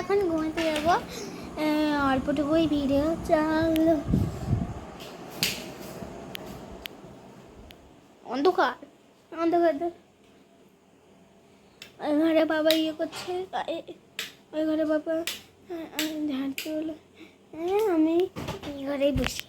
এখন ঘুমাতে যাবো, অল্পটুকুই ভিডিও চাল। অন্ধকার অন্ধকার, ওই ঘরে বাবা ইয়ে করছে, ওই ঘরে বাবা ঝাড়তে হলো, আমি এই ঘরেই বসি।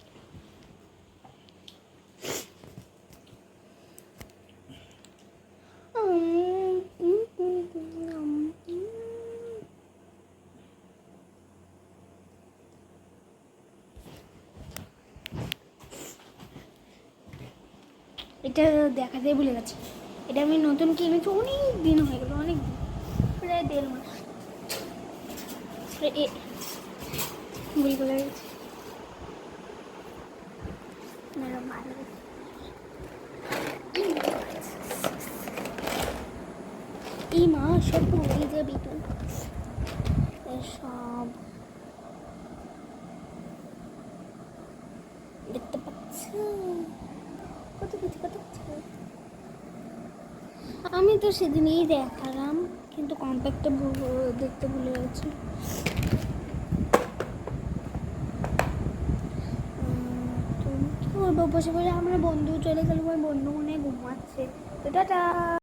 এটা দেখাতেই ভুলে গেছি, এটা আমি নতুন কিনেছি, অনেক দিন হয়ে গেল, অনেক দিন, প্রায় 1.5 মাস ভুল করে গেছি। ভালো এই মা সব ভুলে যাবি তো, সব দেখতে পাচ্ছ কত কিছু কত কিছু। আমি তো সেদিনই দেখালাম, কিন্তু কম্প্যাক্টটা দেখতে ভুলে গেছি। কি করবো, বসে বসে আমরা বন্ধু চলে গেল, বন্ধু মনে ঘুমাচ্ছে, তো টাটা।